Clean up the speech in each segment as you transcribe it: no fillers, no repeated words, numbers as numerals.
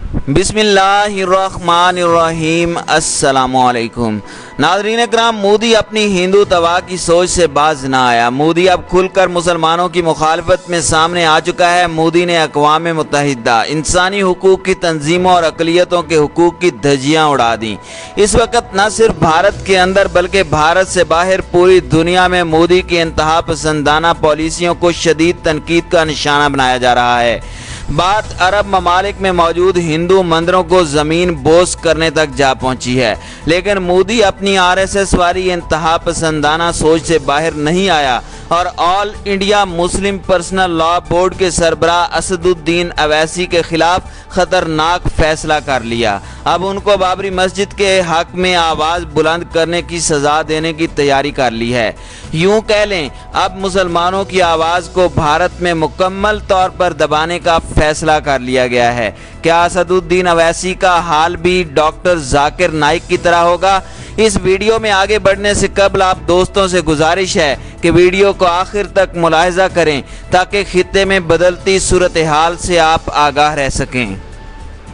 बिस्मिल्लाहिर्रहमानिर्रहीम। अस्सलामुअलैकुम नाज़रीन इकराम, मोदी अपनी हिंदू तवा की सोच से बाज ना आया। मोदी अब खुलकर मुसलमानों की मुखालफत में सामने आ चुका है। मोदी ने अक़वाम मुत्तहिदा इंसानी हुकूक की तंजीमों और अक़लियतों के हुकूक की धज्जियाँ उड़ा दी। इस वक्त न सिर्फ भारत के अंदर बल्कि भारत से बाहर पूरी दुनिया में मोदी की इंतहा पसंदाना पॉलिसियों को शदीद तनकीद का निशाना बनाया जा रहा है। बात अरब ममालिक में मौजूद हिंदू मंदिरों को ज़मीन बोस करने तक जा पहुंची है, लेकिन मोदी अपनी RSS वाली इंतहा पसंदाना सोच से बाहर नहीं आया और all India Muslim personal law board के सरबराह असदुद्दीन अवैसी के खिलाफ खतरनाक फैसला कर लिया। अब उनको बाबरी मस्जिद के हक में आवाज़ बुलंद करने की सज़ा देने की तैयारी कर ली है। यूँ कह लें, अब मुसलमानों की आवाज़ को भारत में मुकम्मल तौर पर दबाने का फैसला कर लिया गया है। क्या असदुद्दीन अवैसी का हाल भी डॉक्टर जाकिर नाइक की तरह होगा? इस वीडियो में आगे बढ़ने से कबल आप दोस्तों से गुजारिश है कि वीडियो को आखिर तक मुलाहिजा करें ताकि खित्ते में बदलती सूरत हाल से आप आगाह रह सकें।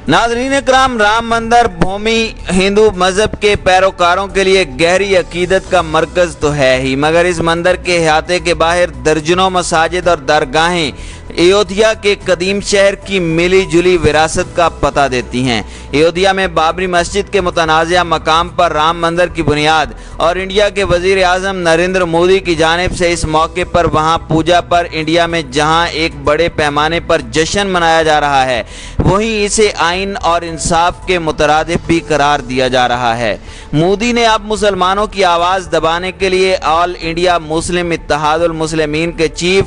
नाज़रीन इकराम, राम मंदिर भूमि हिंदू मज़हब के पैरोकारों के लिए गहरी अकीदत का मरकज़ तो है ही, मगर इस मंदिर के अहाते के बाहर दर्जनों मसाजिद और दरगाहें अयोध्या के कदीम शहर की मिली जुली विरासत का पता देती हैं। अयोध्या में बाबरी मस्जिद के मुतनाज़ा मकाम पर राम मंदिर की बुनियाद और इंडिया के वज़ीर आज़म नरेंद्र मोदी की जानिब से इस मौके पर वहाँ पूजा पर इंडिया में जहाँ एक बड़े पैमाने पर जश्न मनाया जा रहा है, वहीं इसे आइन और इंसाफ के मुतरादिफ भी करार दिया जा रहा है। मोदी ने अब मुसलमानों की आवाज़ दबाने के लिए all India Muslim Ittehadul Muslimeen के चीफ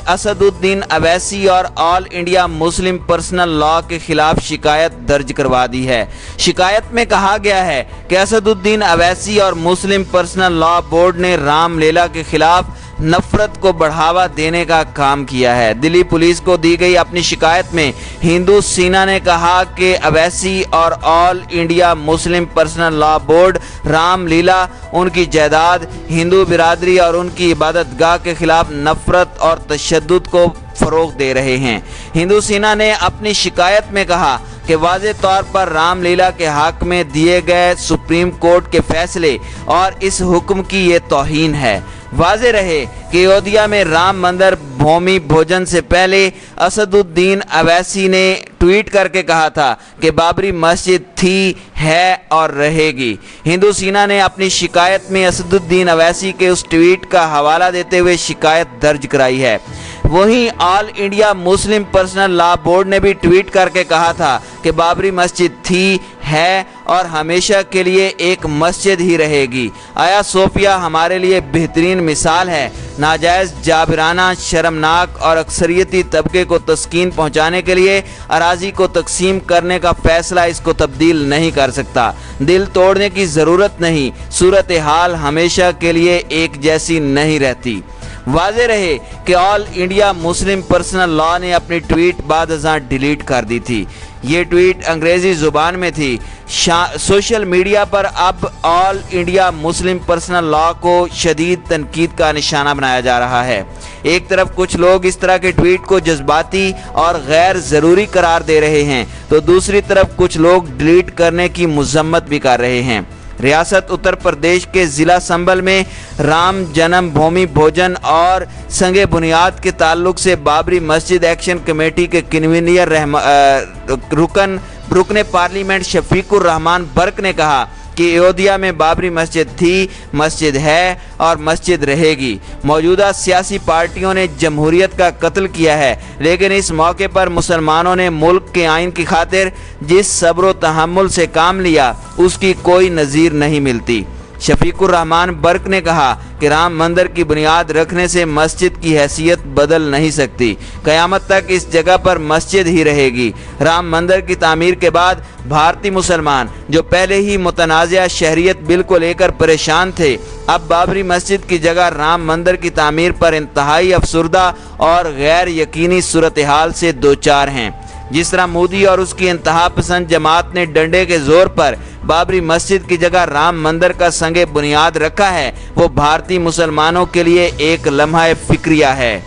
असदुद्दीन अवैसी और all India Muslim personal law के खिलाफ शिकायत दर्ज करवा दी है। शिकायत में कहा गया है कि असदुद्दीन अवैसी और मुस्लिम पर्सनल लॉ बोर्ड ने रामलीला के खिलाफ नफरत को बढ़ावा देने का काम किया है। दिल्ली पुलिस को दी गई अपनी शिकायत में हिंदू सेना ने कहा कि अवैसी और all India Muslim personal law board Ramlila, उनकी जायदाद, हिंदू बिरादरी और उनकी इबादतगाह के खिलाफ नफरत और तशद्दुद को फ़रोग़ दे रहे हैं। हिंदू सेना ने अपनी शिकायत में कहा कि वाज़े तौर पर रामलीला के हक़ में दिए गए सुप्रीम कोर्ट के फैसले और इस हुक्म की ये तौहीन है। वाज़े रहे कि अयोध्या में राम मंदिर भूमि भोजन से पहले असदुद्दीन अवैसी ने ट्वीट करके कहा था कि बाबरी मस्जिद थी, है और रहेगी। हिंदू सेना ने अपनी शिकायत में असदुद्दीन अवैसी के उस ट्वीट का हवाला देते हुए शिकायत दर्ज कराई है। वहीं all India Muslim personal law board ने भी ट्वीट करके कहा था कि बाबरी मस्जिद थी, है और हमेशा के लिए एक मस्जिद ही रहेगी। आया सोफिया हमारे लिए बेहतरीन मिसाल है। नाजायज़, जाबिराना, शर्मनाक और अक्सरियती तबके को तस्कीन पहुंचाने के लिए अराजी को तकसीम करने का फैसला इसको तब्दील नहीं कर सकता। दिल तोड़ने की ज़रूरत नहीं, सूरत हाल हमेशा के लिए एक जैसी नहीं रहती। वाज़े रहे कि all India Muslim personal law ने अपनी ट्वीट बाद अज़ां डिलीट कर दी थी। ये ट्वीट अंग्रेज़ी ज़ुबान में थी। सोशल मीडिया पर अब all India Muslim personal law को शदीद तनकीद का निशाना बनाया जा रहा है। एक तरफ कुछ लोग इस तरह के ट्वीट को जज्बाती और गैर ज़रूरी करार दे रहे हैं, तो दूसरी तरफ कुछ लोग डिलीट करने की मज़म्मत भी कर रहे हैं। रियासत उत्तर प्रदेश के ज़िला संभल में राम जन्म भूमि भोजन और संगे बुनियाद के ताल्लुक से बाबरी मस्जिद एक्शन कमेटी के कन्वीनर रुकने पार्लियामेंट शफीकुर रहमान बर्क ने कहा कि अयोध्या में बाबरी मस्जिद थी, मस्जिद है और मस्जिद रहेगी। मौजूदा सियासी पार्टियों ने जमहूरियत का कत्ल किया है, लेकिन इस मौके पर मुसलमानों ने मुल्क के आइन की खातिर जिस सब्र व तहम्मुल से काम लिया, उसकी कोई नज़ीर नहीं मिलती। शफीकुर रहमान बर्क ने कहा कि राम मंदिर की बुनियाद रखने से मस्जिद की हैसियत बदल नहीं सकती। क़यामत तक इस जगह पर मस्जिद ही रहेगी। राम मंदिर की तामीर के बाद भारतीय मुसलमान जो पहले ही मुतनाज़ा शहरियत बिल को लेकर परेशान थे, अब बाबरी मस्जिद की जगह राम मंदिर की तामीर पर इंतहाई अफसुर्दा और गैर यकीनी सूरत हाल से दो चार हैं। जिस तरह मोदी और उसकी इंतहा पसंद जमात ने डंडे के जोर पर बाबरी मस्जिद की जगह राम मंदिर का संगे बुनियाद रखा है, वो भारतीय मुसलमानों के लिए एक लम्हा फिक्रिया है।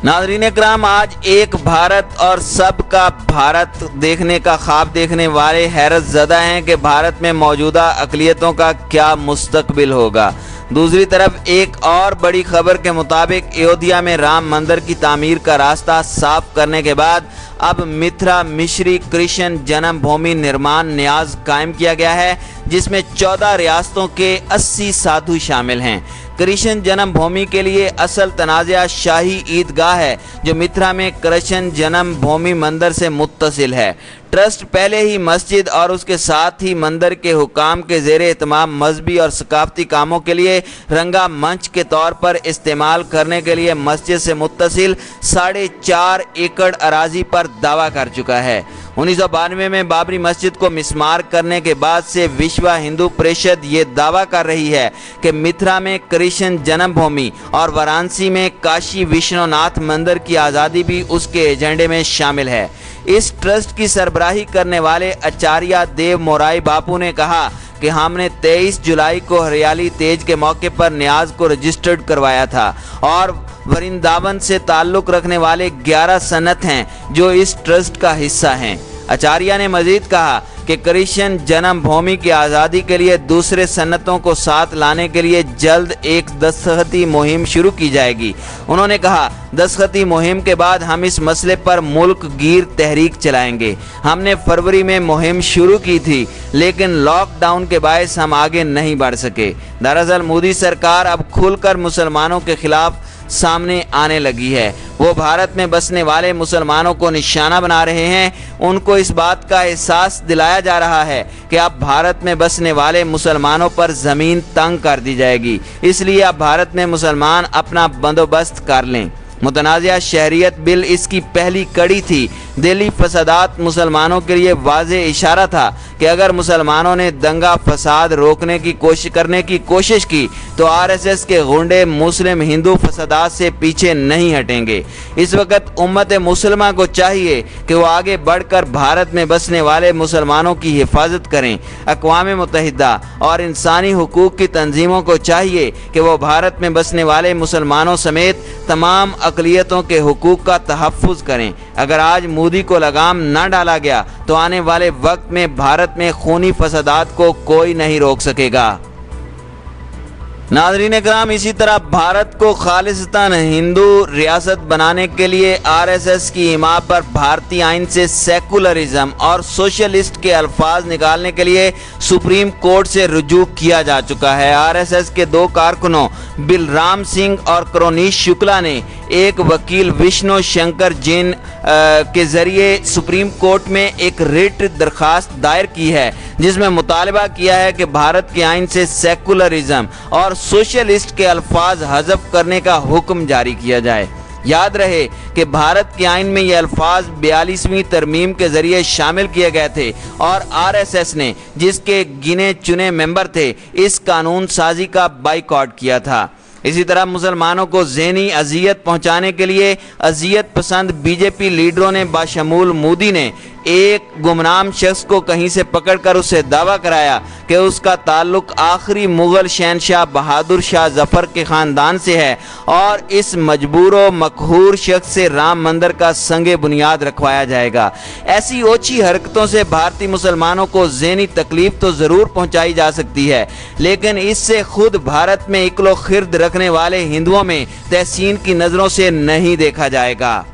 नाज़रीन इकराम, आज एक भारत और सबका भारत देखने का ख्वाब देखने वाले हैरत ज़दा हैं कि भारत में मौजूदा अक़लियतों का क्या मुस्तकबिल होगा। दूसरी तरफ एक और बड़ी खबर के मुताबिक अयोध्या में राम मंदिर की तामीर का रास्ता साफ करने के बाद अब मिथिला मिश्री कृष्ण जन्मभूमि निर्माण न्याज कायम किया गया है, जिसमें 14 रियासतों के 80 साधु शामिल हैं। कृष्ण जन्मभूमि के लिए असल तनाज़ा शाही ईदगाह है जो मिथिला में कृष्ण जन्मभूमि मंदिर से मुत्तसिल है। ट्रस्ट पहले ही मस्जिद और उसके साथ ही मंदिर के हुकाम के ज़ेरे एहतमाम मजहबी और सकाफती कामों के लिए रंगा मंच के तौर पर इस्तेमाल करने के लिए मस्जिद से मुत्तसिल 4.5 एकड़ अराजी पर दावा कर चुका है। 1992 में बाबरी मस्जिद को मिस्मार करने के बाद से विश्व हिंदू परिषद ये दावा कर रही है कि मिथिला में कृष्ण जन्मभूमि और वाराणसी में काशी विश्वनाथ मंदिर की आज़ादी भी उसके एजेंडे में शामिल है। इस ट्रस्ट की सरबराही करने वाले आचार्य देव मोराई बापू ने कहा कि हमने 23 जुलाई को हरियाली तेज के मौके पर न्याज को रजिस्टर्ड करवाया था और वृंदावन से ताल्लुक़ रखने वाले 11 सनत हैं जो इस ट्रस्ट का हिस्सा हैं। आचार्य ने मजीद कहा कि कृष्ण जन्मभूमि की आज़ादी के लिए दूसरे सन्नतों को साथ लाने के लिए जल्द एक दस्तखती मुहिम शुरू की जाएगी। उन्होंने कहा, दस्तखती मुहिम के बाद हम इस मसले पर मुल्क गिर तहरीक चलाएंगे। हमने फरवरी में मुहिम शुरू की थी, लेकिन लॉकडाउन के बायस हम आगे नहीं बढ़ सके। दरअसल मोदी सरकार अब खुलकर मुसलमानों के खिलाफ सामने आने लगी है। वो भारत में बसने वाले मुसलमानों को निशाना बना रहे हैं। उनको इस बात का एहसास दिलाया जा रहा है कि अब भारत में बसने वाले मुसलमानों पर ज़मीन तंग कर दी जाएगी, इसलिए अब भारत में मुसलमान अपना बंदोबस्त कर लें। मुतनाज़ा शहरियत बिल इसकी पहली कड़ी थी। दिल्ली फसादात मुसलमानों के लिए वाज़े इशारा था कि अगर मुसलमानों ने दंगा फसाद रोकने की कोशिश की तो आरएसएस के गुंडे मुस्लिम हिंदू फसादात से पीछे नहीं हटेंगे। इस वक्त उम्मत मुसलमा को चाहिए कि वो आगे बढ़कर भारत में बसने वाले मुसलमानों की हिफाजत करें। अक़वाम मुत्तहिदा और इंसानी हुकूक की तंजीमों को चाहिए कि वो भारत में बसने वाले मुसलमानों समेत तमाम अक़लियतों के हुकूक का तहफ़्फ़ुज़ करें। अगर आज मोदी को लगाम न डाला गया तो आने वाले वक्त में भारत में खूनी फसादात को कोई नहीं रोक सकेगा। नाज़रीन इकराम, इसी तरह भारत को खालिस्तान हिंदू रियासत बनाने के लिए आरएसएस की हिमा पर भारतीय आइन से सेकुलरिज्म और सोशलिस्ट के अल्फाज निकालने के लिए सुप्रीम कोर्ट से रुजू किया जा चुका है। आरएसएस के 2 कारकुनों बिलराम सिंह और करोनीश शुक्ला ने एक वकील विष्णु शंकर जैन के जरिए सुप्रीम कोर्ट में एक रिट दरखास्त दायर की है, जिसमें मुतालबा किया है कि भारत के आइन से सेकुलरिज्म और सोशलिस्ट के अल्फाज हज़फ करने का हुक्म जारी किया जाए। याद रहे कि भारत के आइन में ये अल्फाज 42वीं तरमीम के जरिए शामिल किए गए थे और आरएसएस ने, जिसके गिने चुने मेंबर थे, इस कानून साजी का बाइकॉट किया था। इसी तरह मुसलमानों को ज़हनी अजियत पहुंचाने के लिए अजियत पसंद बीजेपी लीडरों ने बाशमूल मोदी ने एक गुमनाम शख्स को कहीं से पकड़कर उससे दावा कराया कि उसका ताल्लुक आखिरी मुग़ल शहनशाह बहादुर शाह जफ़र के ख़ानदान से है और इस मजबूर व मकहूर शख्स से राम मंदिर का संगे बुनियाद रखवाया जाएगा। ऐसी ओछी हरकतों से भारतीय मुसलमानों को ज़हनी तकलीफ तो ज़रूर पहुँचाई जा सकती है, लेकिन इससे खुद भारत में इक्लो खिर्द रखने वाले हिंदुओं में तहसीन की नज़रों से नहीं देखा जाएगा।